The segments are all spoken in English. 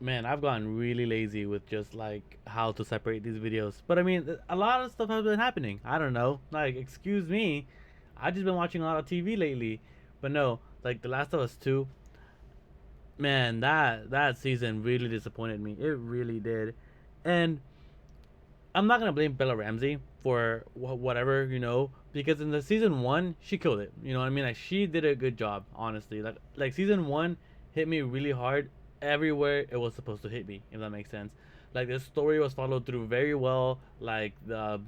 Man, I've gotten really lazy with just like how to separate these videos. But I mean, a lot of stuff has been happening. I don't know. Like, excuse me, I just been watching a lot of TV lately. But no, like The Last of Us 2, man, that season really disappointed me. It really did. And I'm not gonna blame Bella Ramsey for whatever, because in the season one she killed it. You know what I mean? Like she did a good job, honestly. Like season one hit me really hard everywhere it was supposed to hit me, if that makes sense. Like the story was followed through very well. Like the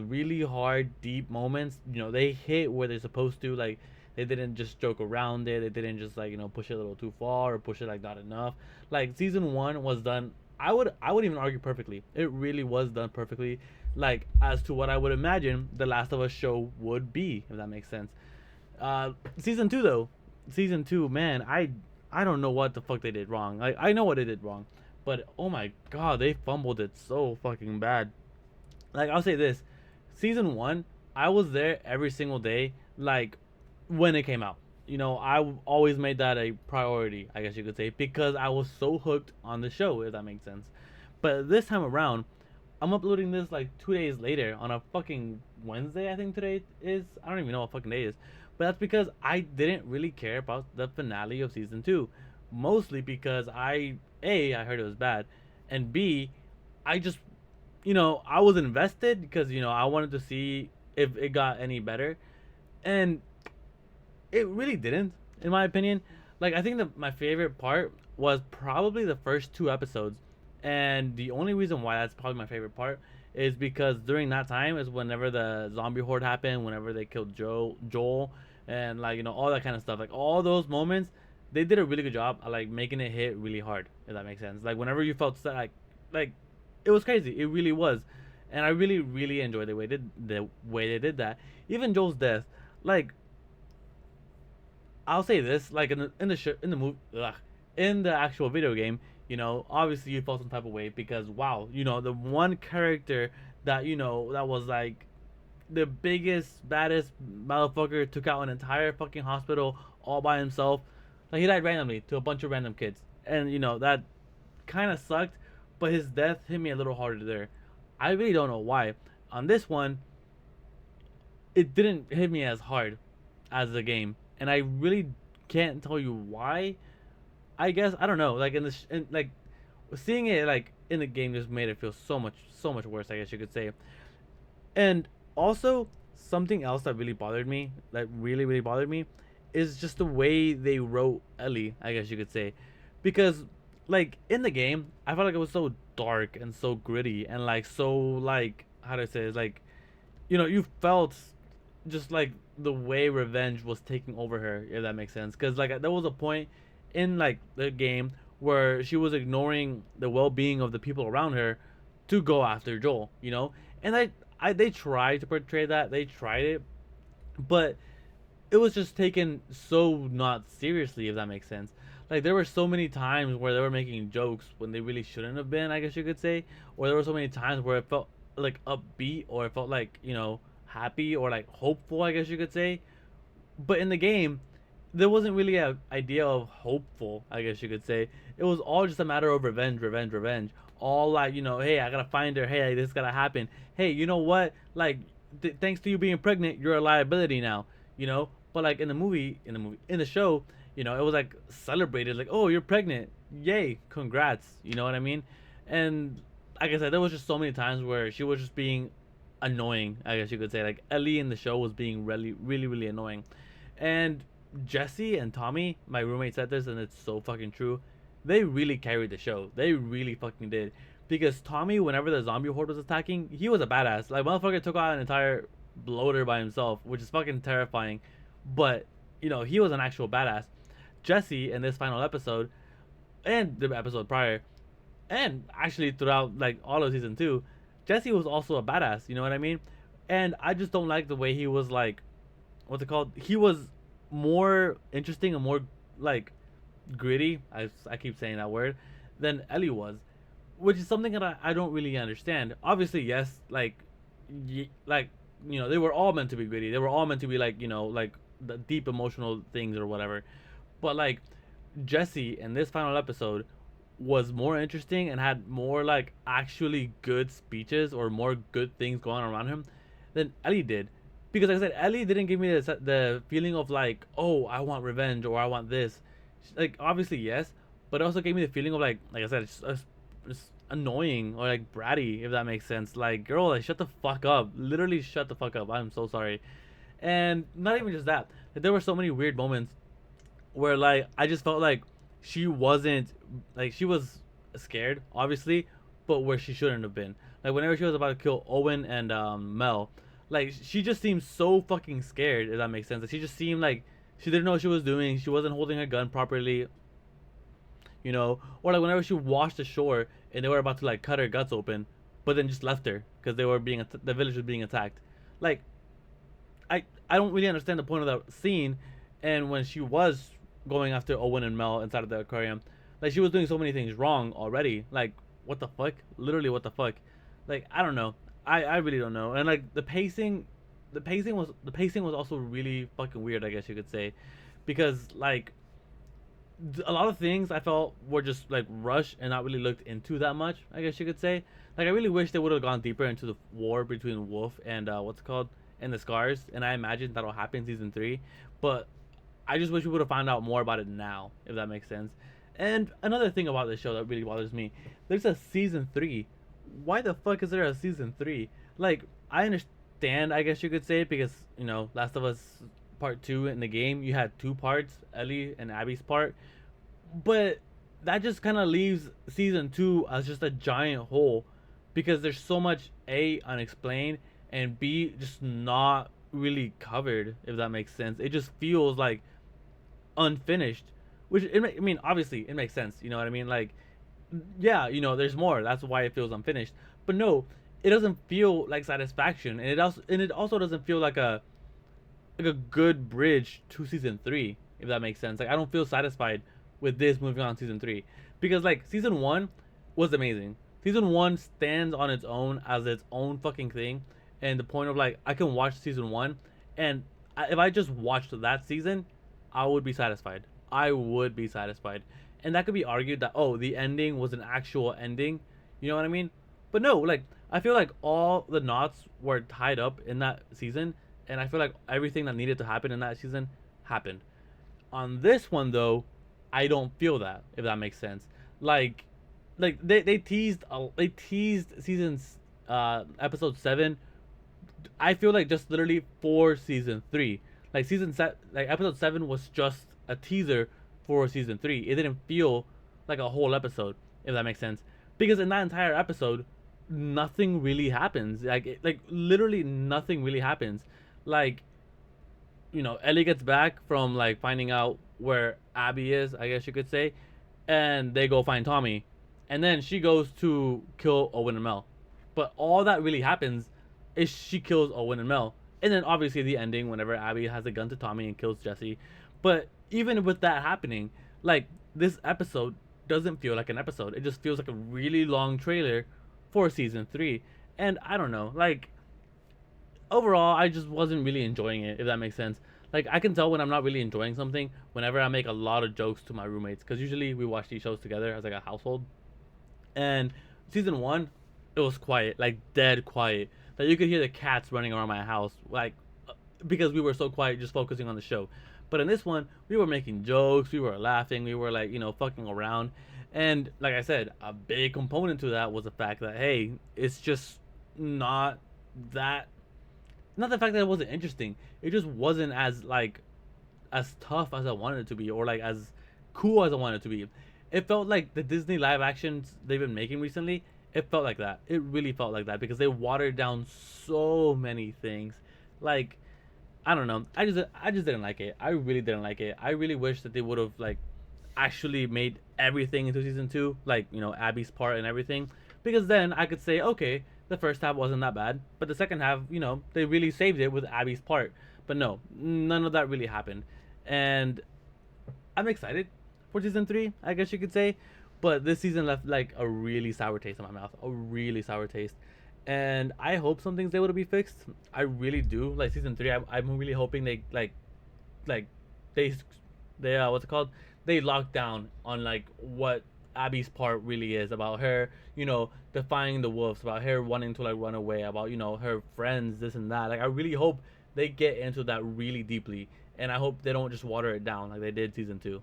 really hard, deep moments, they hit where they're supposed to. Like they didn't just joke around it. They didn't just like push it a little too far or push it like not enough. Like season one was done. I would even argue perfectly. It really was done perfectly, like as to what I would imagine the Last of Us show would be, if that makes sense. Season two though, season two, man, I don't know what the fuck they did wrong. Like I know what they did wrong, but oh my god, they fumbled it so fucking bad. Like I'll say this, season one, I was there every single day, like when it came out. I always made that a priority, I guess you could say, because I was so hooked on the show, if that makes sense. But this time around, I'm uploading this like 2 days later on a fucking Wednesday, I think today is. I don't even know what fucking day it is. But that's because I didn't really care about the finale of season two. Mostly because I heard it was bad. And B, I just I was invested because I wanted to see if it got any better, and it really didn't, in my opinion. Like I think that my favorite part was probably the first two episodes, and the only reason why that's probably my favorite part is because during that time is whenever the zombie horde happened, whenever they killed Joel, and like all that kind of stuff. Like all those moments, they did a really good job at like making it hit really hard. If that makes sense. Like whenever you felt like it was crazy. It really was, and I really really enjoyed the way they did that. Even Joel's death, like I'll say this, like in the movie, in the actual video game, obviously you felt some type of way because wow, the one character that was like the biggest baddest motherfucker took out an entire fucking hospital all by himself. Like he died randomly to a bunch of random kids, and that kind of sucked. But his death hit me a little harder there. I really don't know why. On this one, it didn't hit me as hard as the game, and I really can't tell you why. I guess I don't know. Like like seeing it like in the game just made it feel so much worse. I guess you could say. And also something else that really bothered me, that really really bothered me, is just the way they wrote Ellie. I guess you could say, because like in the game, I felt like it was so dark and so gritty and like so like how do I say it? Like you felt just like the way revenge was taking over her, if that makes sense. Because like there was a point in like the game where she was ignoring the well-being of the people around her to go after Joel, and they tried to portray that, they tried it, but it was just taken so not seriously, if that makes sense. Like there were so many times where they were making jokes when they really shouldn't have been, I guess you could say, or there were so many times where it felt like upbeat, or it felt like happy or like hopeful, I guess you could say. But in the game, there wasn't really a idea of hopeful, I guess you could say. It was all just a matter of revenge, revenge, revenge. All like hey, I gotta find her. Hey, this gotta happen. Hey, you know what? Like, thanks to you being pregnant, you're a liability now. But like in the show, it was like celebrated. Like, oh, you're pregnant. Yay, congrats. You know what I mean? And like I said, there was just so many times where she was just being annoying. I guess you could say like Ellie in the show was being really, really, really annoying, and Jesse and Tommy, my roommate said this, and it's so fucking true. They really carried the show. They really fucking did. Because Tommy, whenever the zombie horde was attacking, he was a badass. Like motherfucker took out an entire bloater by himself, which is fucking terrifying. But he was an actual badass. Jesse in this final episode and the episode prior, and actually throughout like all of season two, Jesse was also a badass. You know what I mean? And I just don't like the way he was like, what's it called? He was more interesting and more like gritty. I keep saying that word than Ellie was, which is something that I don't really understand. Obviously, yes, like they were all meant to be gritty. They were all meant to be like like the deep emotional things or whatever. But like Jesse in this final episode was more interesting and had more like actually good speeches or more good things going on around him than Ellie did. Because like I said, Ellie didn't give me the feeling of like, oh, I want revenge or I want this. Like obviously yes, but it also gave me the feeling of like I said, it's annoying or like bratty, if that makes sense. Like girl, like shut the fuck up. Literally shut the fuck up. I'm so sorry. And not even just that. Like, there were so many weird moments where like I just felt like she wasn't like she was scared, obviously, but where she shouldn't have been. Like whenever she was about to kill Owen and Mel, like she just seemed so fucking scared. If that makes sense, like, she just seemed like she didn't know what she was doing. She wasn't holding her gun properly, you know. Or like whenever she washed ashore and they were about to like cut her guts open, but then just left her because they were being the village was being attacked. Like I don't really understand the point of that scene. And when she was going after Owen and Mel inside of the aquarium, like she was doing so many things wrong already. Like what the fuck? Literally what the fuck? Like I don't know. I really don't know. And like the pacing was also really fucking weird. I guess you could say, because like a lot of things I felt were just like rushed and not really looked into that much. I guess you could say. Like I really wish they would have gone deeper into the war between Wolf and what's it called and the Scars. And I imagine that'll happen in season 3. But I just wish we would have found out more about it now, if that makes sense. And another thing about this show that really bothers me, there's a season 3. Why the fuck is there a season 3? Like I understand, I guess you could say, because Last of Us Part 2 in the game, you had two parts, Ellie and Abby's part, but that just kind of leaves season 2 as just a giant hole, because there's so much A, unexplained, and B, just not really covered, if that makes sense. It just feels like unfinished, which I mean, obviously it makes sense, you know what I mean? Like yeah, there's more, that's why it feels unfinished. But no, it doesn't feel like satisfaction, and it also doesn't feel like a good bridge to season 3, if that makes sense. Like I don't feel satisfied with this moving on to season 3, because like season 1 was amazing. Season 1 stands on its own as its own fucking thing, and the point of like I can watch season 1, and if I just watched that season, I would be satisfied. I would be satisfied. And that could be argued that, oh, the ending was an actual ending, you know what I mean? But no, like I feel like all the knots were tied up in that season, and I feel like everything that needed to happen in that season happened. On this one though, I don't feel that, if that makes sense. Like they teased seasons episode 7, I feel like just literally for season 3. Like like episode 7 was just a teaser for season 3. It didn't feel like a whole episode, if that makes sense. Because in that entire episode, nothing really happens. Like literally nothing really happens. Like Ellie gets back from like finding out where Abby is, I guess you could say, and they go find Tommy, and then she goes to kill Owen and Mel. But all that really happens is she kills Owen and Mel, and then obviously the ending whenever Abby has a gun to Tommy and kills Jesse. But even with that happening, like this episode doesn't feel like an episode. It just feels like a really long trailer for season 3, and I don't know, like overall, I just wasn't really enjoying it, if that makes sense. Like, I can tell when I'm not really enjoying something whenever I make a lot of jokes to my roommates, because usually we watch these shows together as like a household. And season 1, it was quiet, like dead quiet. That you could hear the cats running around my house, like because we were so quiet, just focusing on the show. But in this one, we were making jokes, we were laughing, we were like fucking around, and like I said, a big component to that was the fact that hey, it's just not that not the fact that it wasn't interesting. It just wasn't as like as tough as I wanted it to be, or like as cool as I wanted it to be. It felt like the Disney live actions they've been making recently. It felt like that. It really felt like that because they watered down so many things. Like I don't know. I just didn't like it. I really didn't like it. I really wish that they would have like actually made everything into season 2, like Abby's part and everything, because then I could say okay, the first half wasn't that bad, but the second half, they really saved it with Abby's part. But no, none of that really happened, and I'm excited for season 3, I guess you could say, but this season left like a really sour taste in my mouth, a really sour taste. And I hope some things able to be fixed. I really do. Like season 3, I'm really hoping they like they what's it called? They lock down on like what Abby's part really is, about her, defying the wolves, about her wanting to like run away, about her friends, this and that. Like I really hope they get into that really deeply, and I hope they don't just water it down like they did season 2.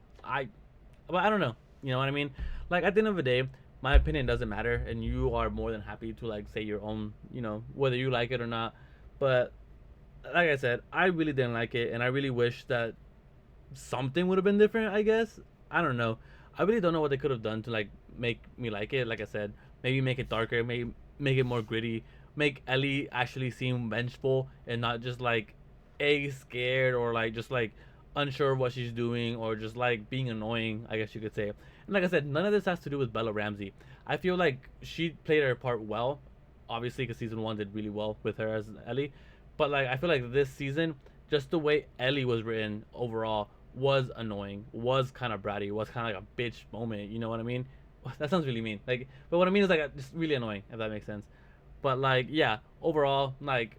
But I don't know. You know what I mean? Like at the end of the day, my opinion doesn't matter, and you are more than happy to like say your own, whether you like it or not. But like I said, I really didn't like it, and I really wish that something would have been different. I guess I don't know. I really don't know what they could have done to like make me like it. Like I said, maybe make it darker, maybe make it more gritty, make Ellie actually seem vengeful and not just like a scared or like just like unsure of what she's doing or just like being annoying. I guess you could say. And like I said, none of this has to do with Bella Ramsey. I feel like she played her part well, obviously because season 1 did really well with her as Ellie. But like I feel like this season, just the way Ellie was written overall was annoying, was kind of bratty, was kind of like a bitch moment. You know what I mean? That sounds really mean. Like, but what I mean is like just really annoying, if that makes sense. But like, yeah, overall, like,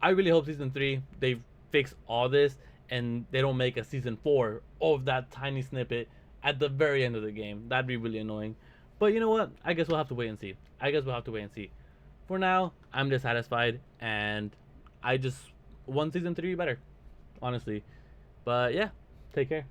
I really hope season 3 they fix all this and they don't make a season 4 of that tiny snippet at the very end of the game. That'd be really annoying. But you know what? I guess we'll have to wait and see. I guess we'll have to wait and see. For now, I'm dissatisfied, and I just want season 3 better, honestly. But yeah, take care.